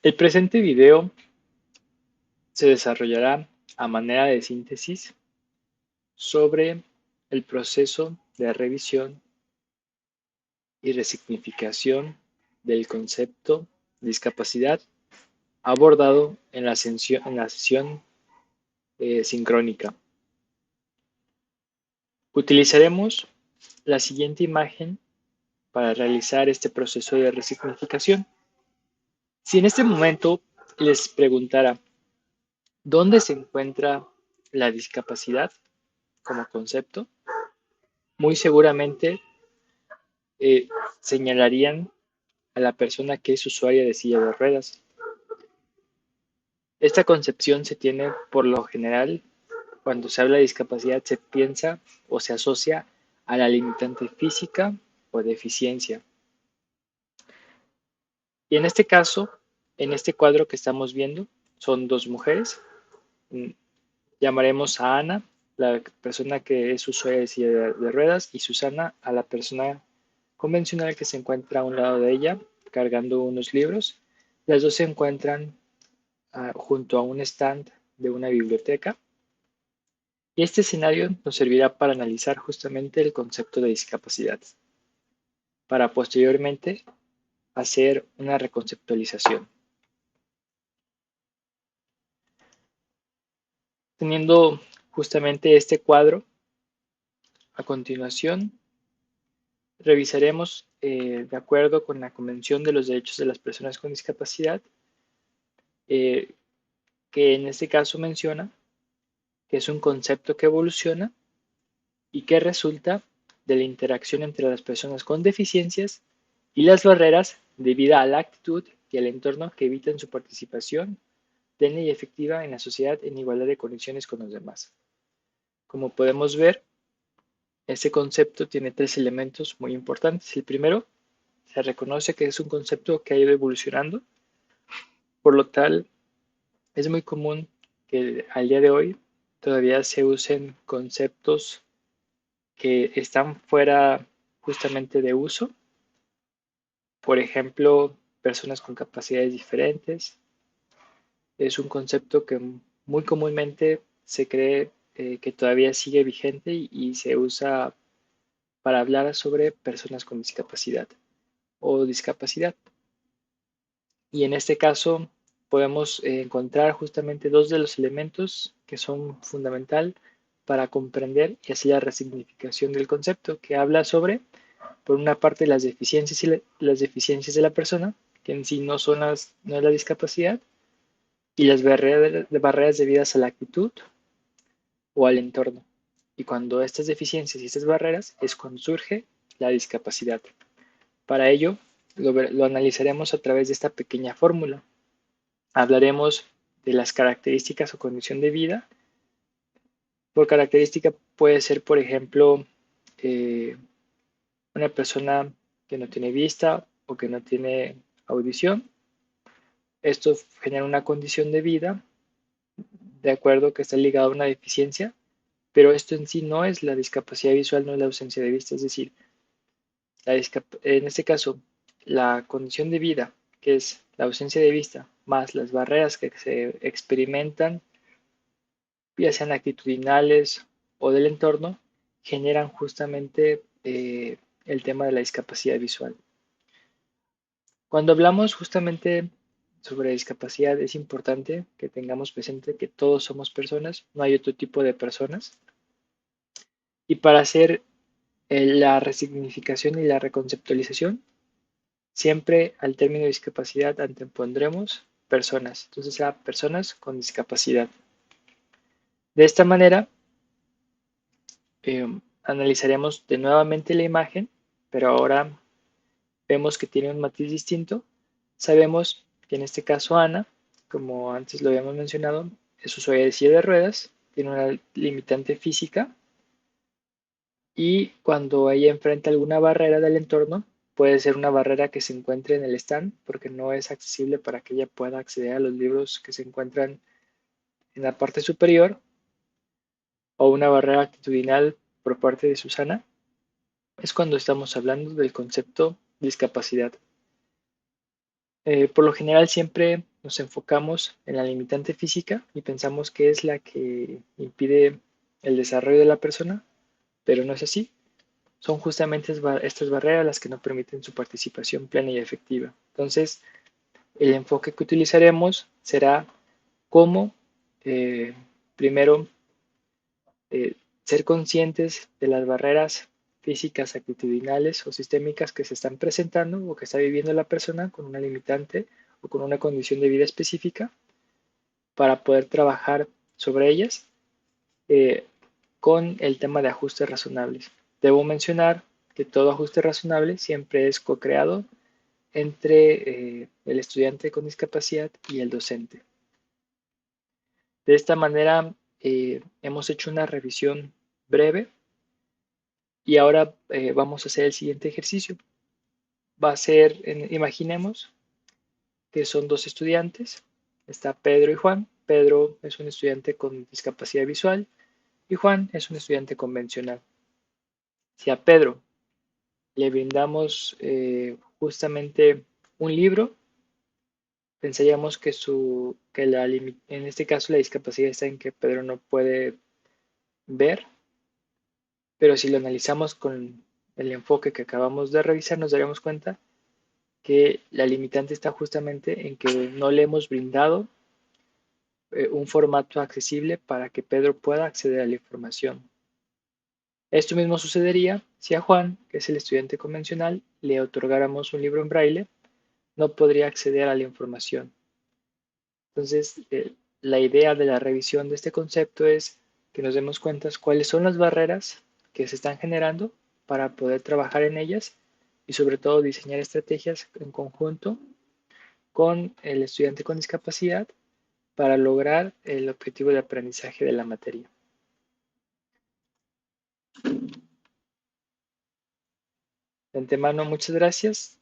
El presente video se desarrollará a manera de síntesis sobre el proceso de revisión y resignificación del concepto discapacidad abordado en la sesión sincrónica. Utilizaremos la siguiente imagen para realizar este proceso de resignificación. Si en este momento les preguntara dónde se encuentra la discapacidad como concepto, muy seguramente eh, señalarían a la persona que es usuaria de silla de ruedas. Esta concepción se tiene por lo general cuando se habla de discapacidad, se piensa o se asocia a la limitante física o deficiencia. Y en este caso, en este cuadro que estamos viendo, son dos mujeres. Llamaremos a Ana, la persona que es usuaria de silla de ruedas, y Susana a la persona convencional que se encuentra a un lado de ella cargando unos libros. Las dos se encuentran junto a un stand de una biblioteca. Y este escenario nos servirá para analizar justamente el concepto de discapacidad, para posteriormente hacer una reconceptualización. Teniendo justamente este cuadro, a continuación revisaremos, de acuerdo con la Convención de los Derechos de las Personas con Discapacidad, eh, que en este caso menciona que es un concepto que evoluciona y que resulta de la interacción entre las personas con deficiencias y las barreras debido a la actitud y al entorno que evitan su participación plena y efectiva en la sociedad en igualdad de condiciones con los demás. Como podemos ver, este concepto tiene tres elementos muy importantes. El primero, se reconoce que es un concepto que ha ido evolucionando, por lo tal es muy común que al día de hoy todavía se usen conceptos que están fuera justamente de uso. Por ejemplo, personas con capacidades diferentes. Es un concepto que muy comúnmente se cree que todavía sigue vigente y se usa para hablar sobre personas con discapacidad o discapacidad. Y en este caso podemos encontrar justamente dos de los elementos que son fundamental para comprender y hacer la resignificación del concepto, que habla sobre, por una parte, las deficiencias de la persona, que en sí no no es la discapacidad, y las barreras debidas a la actitud o al entorno. Y cuando estas deficiencias y estas barreras es cuando surge la discapacidad. Para ello, lo analizaremos a través de esta pequeña fórmula. Hablaremos de las características o condición de vida. Por característica puede ser, por ejemplo, eh, una persona que no tiene vista o que no tiene audición. Esto genera una condición de vida, de acuerdo, que está ligado a una deficiencia, pero esto en sí no es la discapacidad visual, no es la ausencia de vista, es decir, en este caso, la condición de vida, que es la ausencia de vista, más las barreras que se experimentan, ya sean actitudinales o del entorno, generan justamente el tema de la discapacidad visual. Cuando hablamos justamente sobre discapacidad, es importante que tengamos presente que todos somos personas, no hay otro tipo de personas. Y para hacer la resignificación y la reconceptualización, siempre al término discapacidad antepondremos personas. Entonces será personas con discapacidad. De esta manera, analizaremos de nuevamente la imagen, pero ahora vemos que tiene un matiz distinto. Sabemos que en este caso Ana, como antes lo habíamos mencionado, es usuaria de silla de ruedas, tiene una limitante física y cuando ella enfrenta alguna barrera del entorno, puede ser una barrera que se encuentre en el stand porque no es accesible para que ella pueda acceder a los libros que se encuentran en la parte superior, o una barrera actitudinal por parte de Susana, es cuando estamos hablando del concepto discapacidad. Por lo general siempre nos enfocamos en la limitante física y pensamos que es la que impide el desarrollo de la persona, pero no es así. Son justamente estas barreras las que no permiten su participación plena y efectiva. Entonces, el enfoque que utilizaremos será cómo, primero, ser conscientes de las barreras físicas, actitudinales o sistémicas que se están presentando o que está viviendo la persona con una limitante o con una condición de vida específica para poder trabajar sobre ellas eh, con el tema de ajustes razonables. Debo mencionar que todo ajuste razonable siempre es co-creado entre el estudiante con discapacidad y el docente. De esta manera hemos hecho una revisión breve y ahora vamos a hacer el siguiente ejercicio. Va a ser, imaginemos que son dos estudiantes, está Pedro y Juan. Pedro es un estudiante con discapacidad visual y Juan es un estudiante convencional. Si a Pedro le brindamos justamente un libro, pensaríamos en este caso la discapacidad está en que Pedro no puede ver, pero si lo analizamos con el enfoque que acabamos de revisar, nos daremos cuenta que la limitante está justamente en que no le hemos brindado un formato accesible para que Pedro pueda acceder a la información. Esto mismo sucedería si a Juan, que es el estudiante convencional, le otorgáramos un libro en braille, no podría acceder a la información. Entonces, la idea de la revisión de este concepto es que nos demos cuenta cuáles son las barreras que se están generando para poder trabajar en ellas y sobre todo diseñar estrategias en conjunto con el estudiante con discapacidad para lograr el objetivo de aprendizaje de la materia. De antemano, muchas gracias.